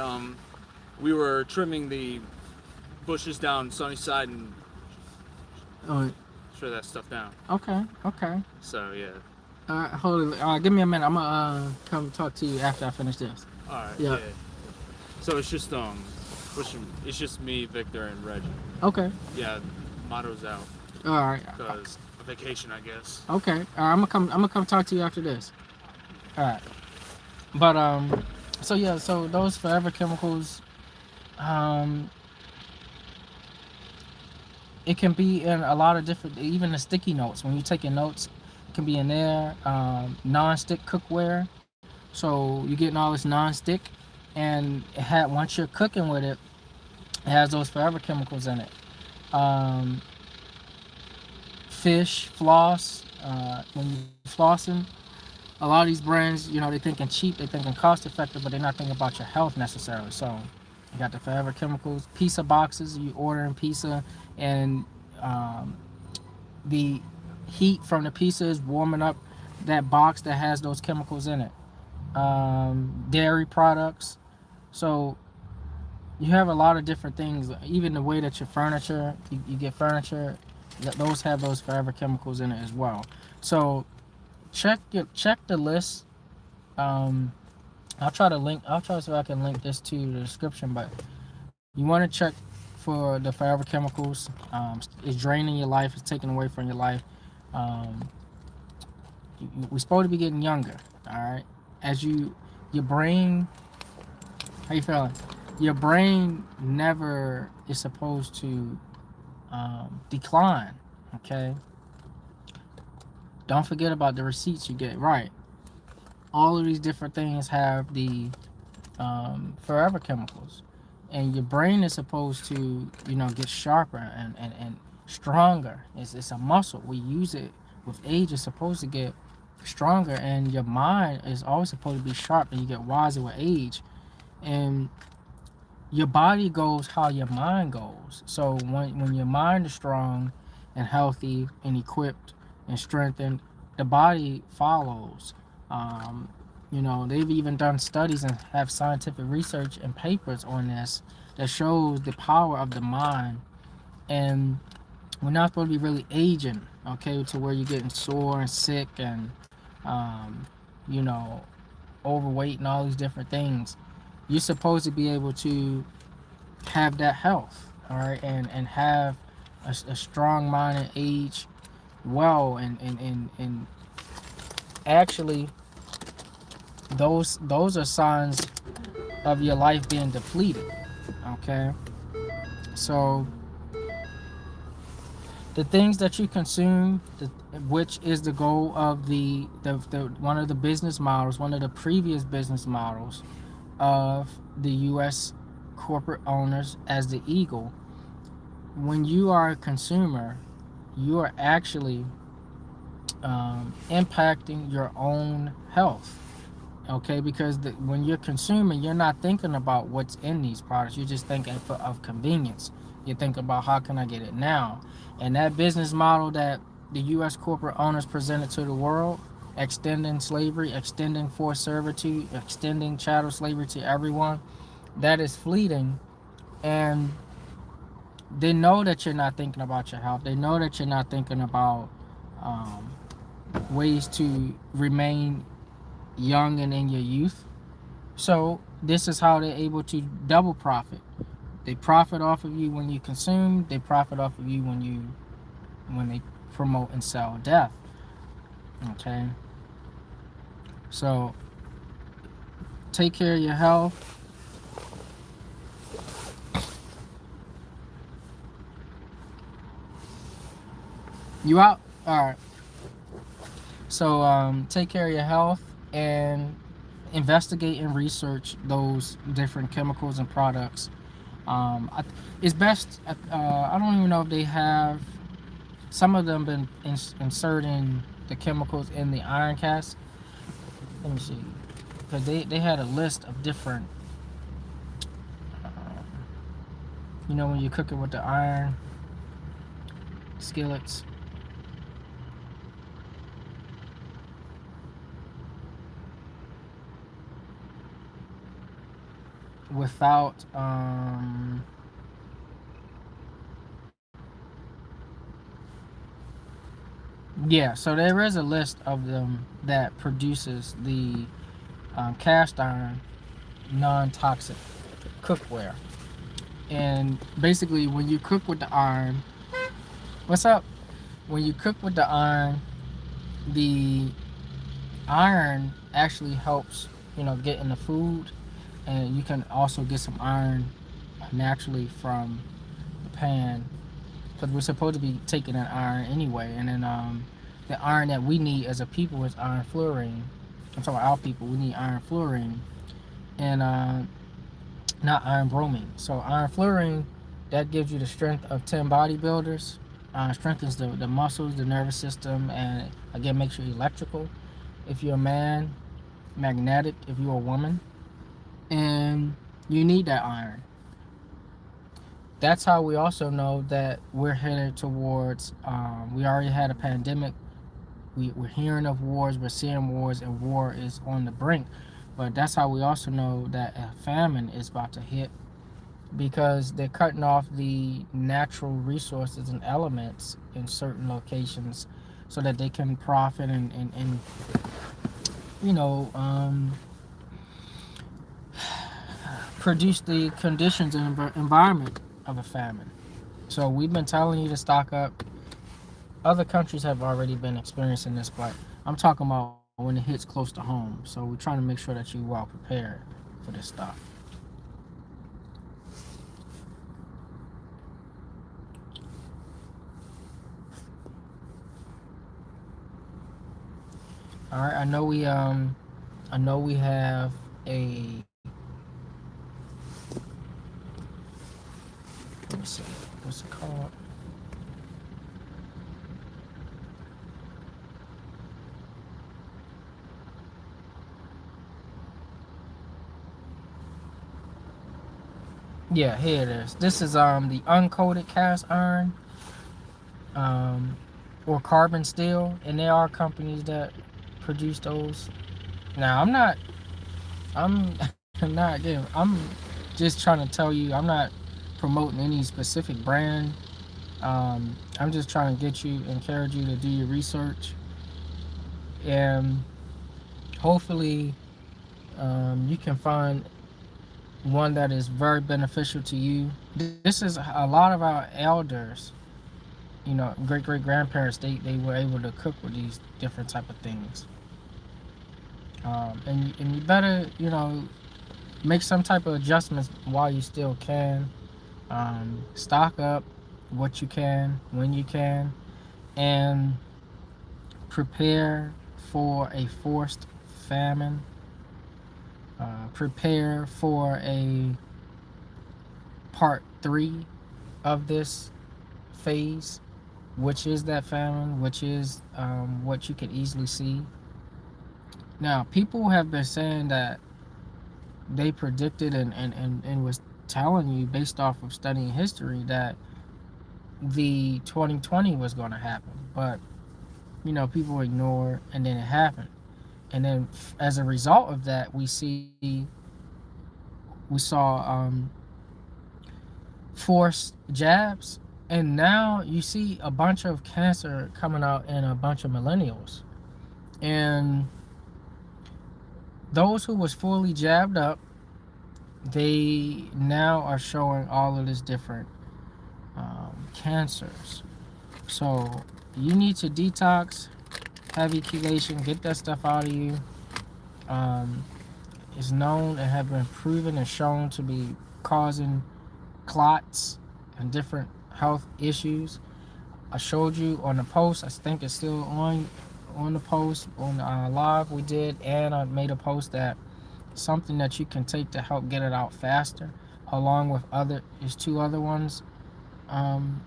We were trimming the bushes down Sunnyside and Oh, shred that stuff down. okay, okay. So yeah. All right, hold it. Give me a minute. I'm gonna come talk to you after I finish this. All right. Yeah. Yeah. So it's just it's just me, Victor, and Reggie. Okay. Yeah. Motto's out All right. because a vacation, I guess. Okay. All right. I'm gonna come talk to you after this. All right. But so yeah, so those forever chemicals, um, it can be in a lot of different, even the sticky notes. When you take your notes, it can be in there. Non-stick cookware, so you're getting all this non-stick, and once you're cooking with it, it has those forever chemicals in it. Um, fish floss, when you flossing, a lot of these brands, they're thinking cheap, they're thinking cost effective, but they're not thinking about your health necessarily. So you got the forever chemicals, pizza boxes, you ordering pizza, and um, the heat from the pizza is warming up that box that has those chemicals in it. Dairy products. So you have a lot of different things, even the way that your furniture, you get furniture, those have those forever chemicals in it as well. So check the list. I'll try to see if I can link this to the description, but you want to check for the forever chemicals. It's draining your life, it's taking away from your life. um, we're supposed to be getting younger, all right? As your brain, how you feeling? Your brain never is supposed to decline, okay? Don't forget about the receipts you get, right? All of these different things have the forever chemicals, and your brain is supposed to get sharper and stronger. It's a muscle, we use it with age. It's supposed to get stronger, and your mind is always supposed to be sharp, and you get wiser with age. And your body goes how your mind goes. So when your mind is strong and healthy and equipped and strengthened, the body follows. um, they've even done studies and have scientific research and papers on this that shows the power of the mind. And we're not supposed to be really aging, okay, to where you're getting sore and sick and um, you know overweight and all these different things. You're supposed to be able to have that health, all right, and have a strong mind and age well, and actually those are signs of your life being depleted, okay? So the things that you consume, which is the goal of the one of the business models, one of the previous business models of the U.S. corporate owners as the eagle. When you are a consumer, you are actually impacting your own health, okay? Because when you're consuming, you're not thinking about what's in these products. You're just thinking of convenience. You think about how can I get it now. And that business model that the U.S. corporate owners presented to the world, extending slavery, extending forced servitude, extending chattel slavery to everyone, that is fleeting. And they know that you're not thinking about your health. They know that you're not thinking about um, ways to remain young and in your youth. So this is how they're able to double profit. They profit off of you when you consume. They profit off of you when they promote and sell death. Okay. So take care of your health. You out? All right. So take care of your health and investigate and research those different chemicals and products. It's best. I don't even know if they have some of them been inserting the chemicals in the iron cast. Let me see, because they had a list of different. Um, when you cook it with the iron skillets. Without yeah, so there is a list of them that produces the cast iron non-toxic cookware. And basically when you cook with the iron, what's up, when you cook with the iron actually helps get in the food, and you can also get some iron naturally from the pan, because we're supposed to be taking that iron anyway. And then the iron that we need as a people is iron fluorine. I'm talking about our people, we need iron fluorine, and not iron bromine. So iron fluorine, that gives you the strength of 10 bodybuilders, strengthens the muscles, the nervous system, and again makes you electrical if you're a man, magnetic if you're a woman, and you need that iron. That's how we also know that we're headed towards, we already had a pandemic. We're hearing of wars, we're seeing wars, and war is on the brink. But that's how we also know that a famine is about to hit, because they're cutting off the natural resources and elements in certain locations so that they can profit and you know, produce the conditions and environment of a famine. So we've been telling you to stock up. Other countries have already been experiencing this, but I'm talking about when it hits close to home. So we're trying to make sure that you're well prepared for this stuff. All right, I know we have a, let me see, what's it called? Yeah, here it is. This is the uncoated cast iron, um, or carbon steel, and there are companies that produce those. Now I'm I'm not again. I'm just trying to tell you. I'm not promoting any specific brand. I'm just trying to get you, encourage you to do your research, and hopefully you can find one that is very beneficial to you. This is a lot of our elders, great great grandparents. They were able to cook with these different type of things, and you better make some type of adjustments while you still can. Stock up what you can when you can, and prepare for a forced famine. Prepare for a part three of this phase, which is that famine, which is what you can easily see. Now, people have been saying that they predicted and was telling you based off of studying history that the 2020 was going to happen, but people ignore, and then it happened. And then as a result of that, we saw forced jabs, and now you see a bunch of cancer coming out in a bunch of millennials. And those who was fully jabbed up, they now are showing all of this different cancers. So you need to detox, heavy chelation, get that stuff out of you. um, is known and have been proven and shown to be causing clots and different health issues. I showed you on the post. I think it's still on the post on the live we did, and I made a post that something that you can take to help get it out faster, along with two other ones, um,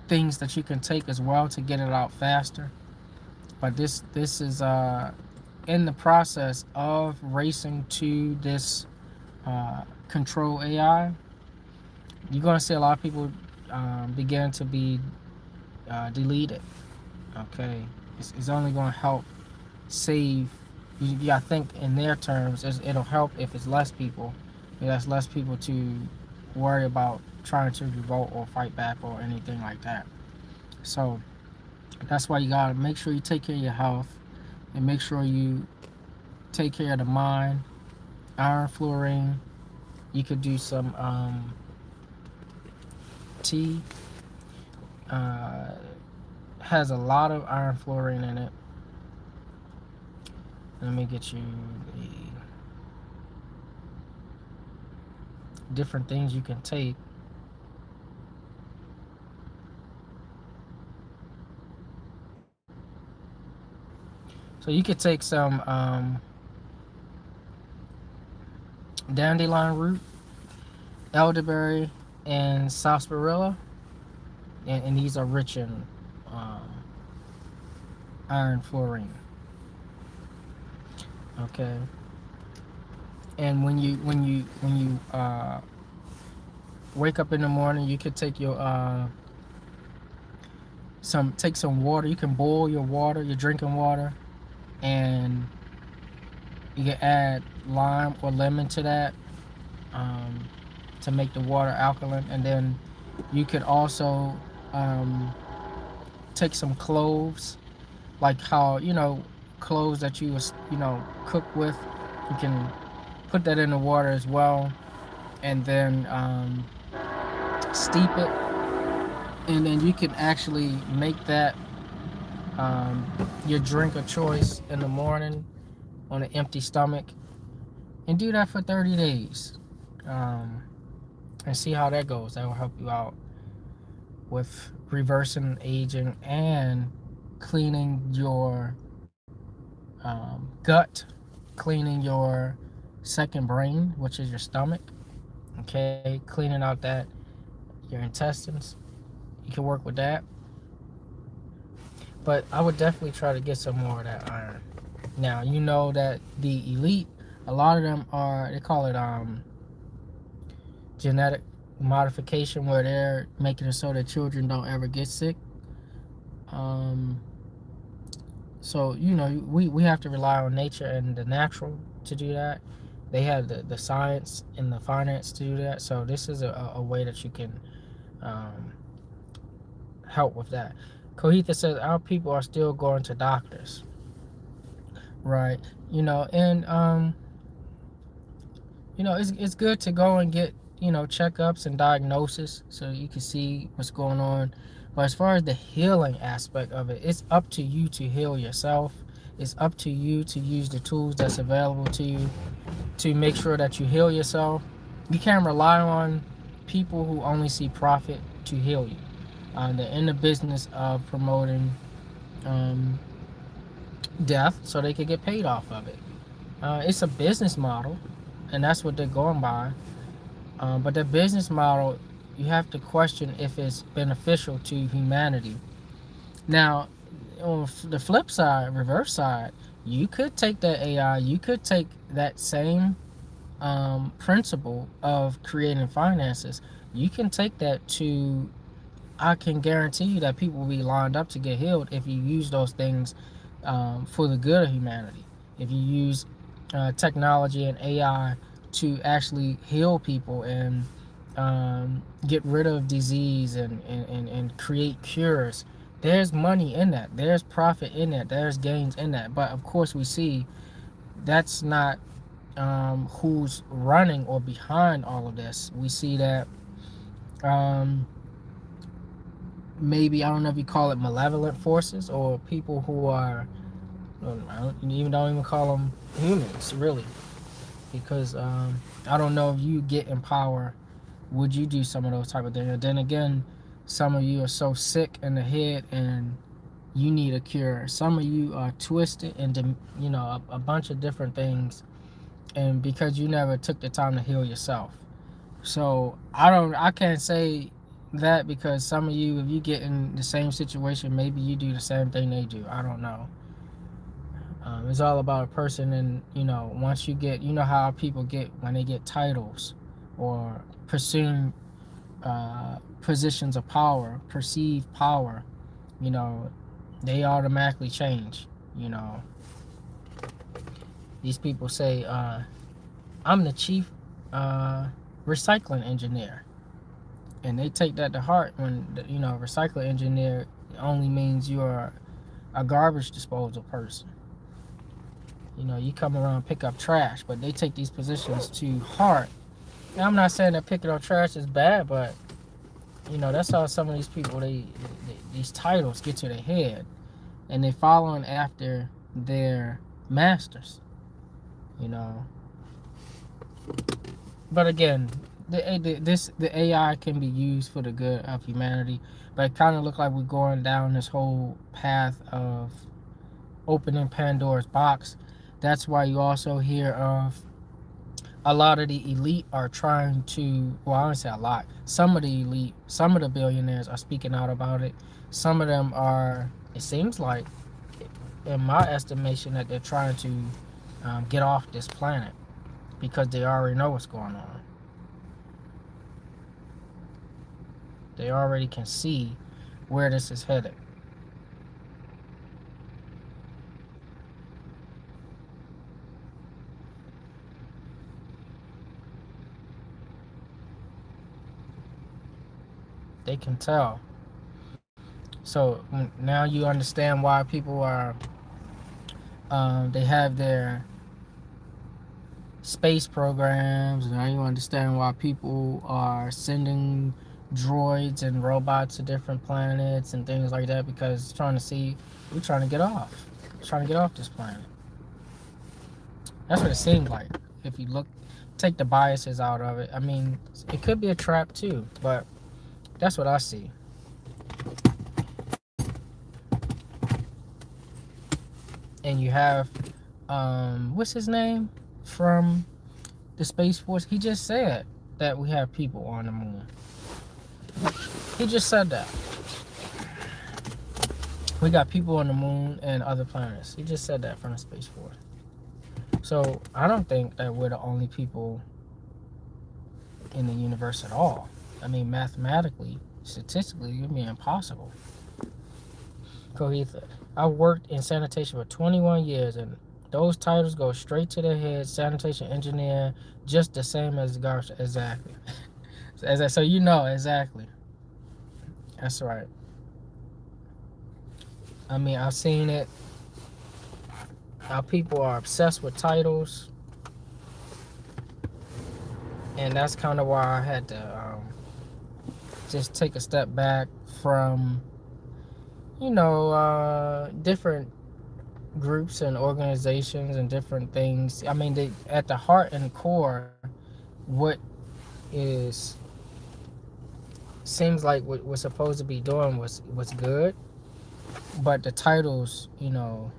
things that you can take as well to get it out faster. But this is in the process of racing to this control AI. You're gonna see a lot of people begin to be deleted. Okay, it's only gonna help save. I think in their terms, it'll help if it's less people. There's less people to worry about trying to revolt or fight back or anything like that. So that's why you gotta make sure you take care of your health and make sure you take care of the mind. Iron fluorine. You could do some tea. Has a lot of iron fluorine in it. Let me get you the different things you can take. So you could take some dandelion root, elderberry, and sarsaparilla, and these are rich in iron fluorine. Okay. And when you wake up in the morning, you could take your take some water. You can boil your water, your drinking water, and you can add lime or lemon to that to make the water alkaline. And then you could also take some cloves, like how cloves that you cook with. You can put that in the water as well, and then steep it, and then you can actually make that your drink of choice in the morning on an empty stomach, and do that for 30 days and see how that goes. That will help you out with reversing aging and cleaning your gut, cleaning your second brain, which is your stomach. Okay, cleaning out your intestines. You can work with that. But I would definitely try to get some more of that iron. Now, you know that the elite, a lot of them they call it genetic modification, where they're making it so that children don't ever get sick. So, we have to rely on nature and the natural to do that. They have the science and the finance to do that. So this is a way that you can help with that. Kohitha says our people are still going to doctors. Right. And it's good to go and get, checkups and diagnosis so you can see what's going on. But as far as the healing aspect of it, it's up to you to heal yourself. It's up to you to use the tools that's available to you to make sure that you heal yourself. You can't rely on people who only see profit to heal you. They're in the business of promoting death so they could get paid off of it. It's a business model, and that's what they're going by. But the business model, you have to question if it's beneficial to humanity. Now, on the flip side, reverse side, you could take that AI, you could take that same principle of creating finances, you can take that to, I can guarantee you that people will be lined up to get healed if you use those things for the good of humanity. If you use technology and AI to actually heal people and get rid of disease and create cures, there's money in that. There's profit in that. There's gains in that. But of course, we see that's not who's running or behind all of this. We see that maybe, I don't know if you call it malevolent forces, or people who are, don't even call them humans, really. Because I don't know if you get in power, would you do some of those type of things? And then again, Some of you are so sick in the head and you need a cure. Some of you are twisted and, you know, a bunch of different things, and because you never took the time to heal yourself. So I can't say that, because some of you, if you get in the same situation, maybe you do the same thing they do. I don't know. It's all about a person, and you know, once you get, you know how people get when they get titles or pursuing positions of power, perceived power. You know, they automatically change. You know, these people say, "I'm the chief recycling engineer," and they take that to heart. When you know, recycling engineer only means you're a garbage disposal person. You know, you come around and pick up trash, but they take these positions to heart. Now, I'm not saying that picking up trash is bad, but you know, that's how some of these people, these titles get to their head, and they following after their masters. You know, but again, the AI can be used for the good of humanity, but it kind of look like we're going down this whole path of opening Pandora's box. That's why you also hear of a lot of the elite are trying to, well, I don't say a lot, some of the elite, some of the billionaires are speaking out about it. Some of them are, it seems like, in my estimation, that they're trying to get off this planet because they already know what's going on. They already can see where this is headed. They can tell. So now you understand why people are, they have their space programs. Now you understand why people are sending droids and robots to different planets and things like that, because trying to see, we're trying to get off. We're trying to get off this planet. That's what it seems like. If you look, take the biases out of it. I mean, it could be a trap too, but that's what I see. And you have, what's his name from the Space Force? He just said that we have people on the moon. He just said that. We got people on the moon and other planets. He just said that from the Space Force. So I don't think that we're the only people in the universe at all. I mean, mathematically, statistically, it would be impossible. Coheta. I worked in sanitation for 21 years, and those titles go straight to their head. Sanitation engineer, just the same as the garbage. Exactly. So you know exactly. That's right. I mean, I've seen it. How people are obsessed with titles, and that's kind of why I had to just take a step back from, you know, different groups and organizations and different things. I mean, they, at the heart and core, what is seems like what we're supposed to be doing was good, but the titles, you know,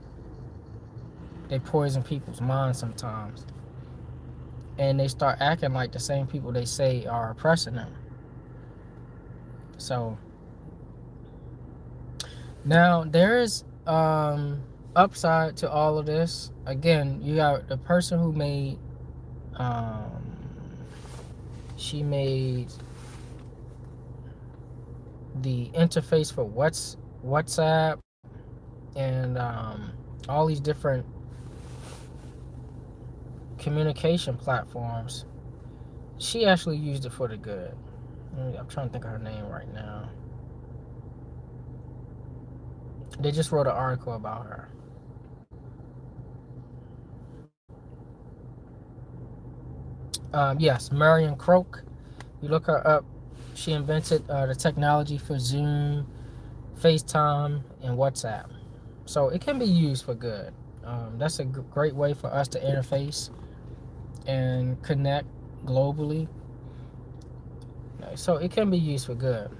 they poison people's minds sometimes, and they start acting like the same people they say are oppressing them. So now there is upside to all of this. Again, you got the person who made she made the interface for WhatsApp and all these different communication platforms. She actually used it for the good. I'm trying to think of her name right now. They just wrote an article about her. Yes, Marion Croak. You look her up. She invented the technology for Zoom, FaceTime, and WhatsApp. So it can be used for good. That's a great way for us to interface and connect globally. So it can be used for good.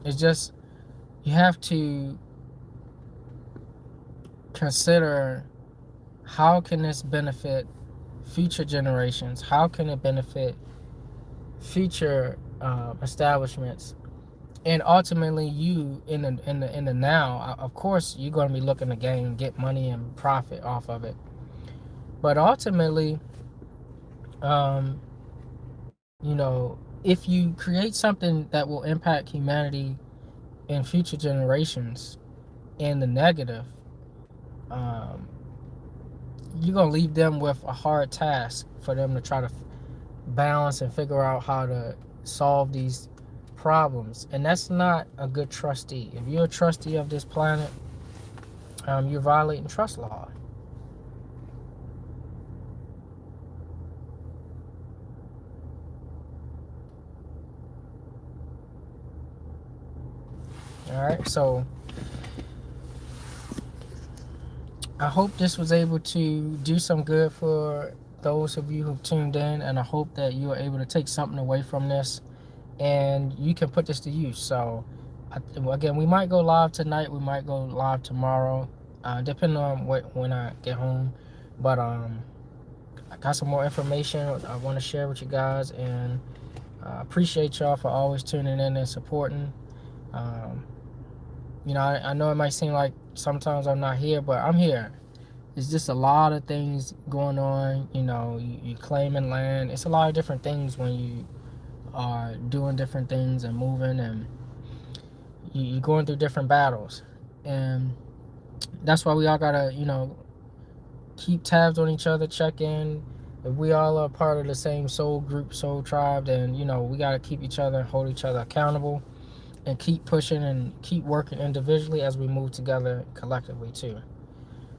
It's just you have to consider how can this benefit future generations? How can it benefit future establishments? And ultimately, you in the now, of course, you're going to be looking to gain, get money and profit off of it. But ultimately, um, you know, if you create something that will impact humanity in future generations in the negative, um, you're gonna leave them with a hard task for them to try to balance and figure out how to solve these problems. And that's not a good trustee. If you're a trustee of this planet, you're violating trust law. All right, so I hope this was able to do some good for those of you who tuned in, and I hope that you are able to take something away from this and you can put this to use. So again, we might go live tonight, we might go live tomorrow, depending on when I get home. But I got some more information I want to share with you guys, and appreciate y'all for always tuning in and supporting. um, I know it might seem like sometimes I'm not here, but I'm here. It's just a lot of things going on. You claiming land. It's a lot of different things when you are doing different things and moving, and you're going through different battles. And that's why we all gotta, keep tabs on each other, check in. If we all are part of the same soul group, soul tribe, then we gotta keep each other, hold each other accountable, and keep pushing and keep working individually as we move together collectively too.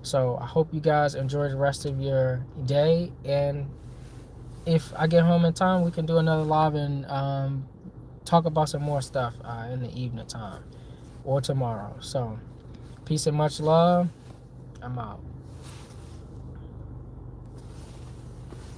So I hope you guys enjoy the rest of your day, and if I get home in time, we can do another live and talk about some more stuff in the evening time or tomorrow. So peace and much love. I'm out.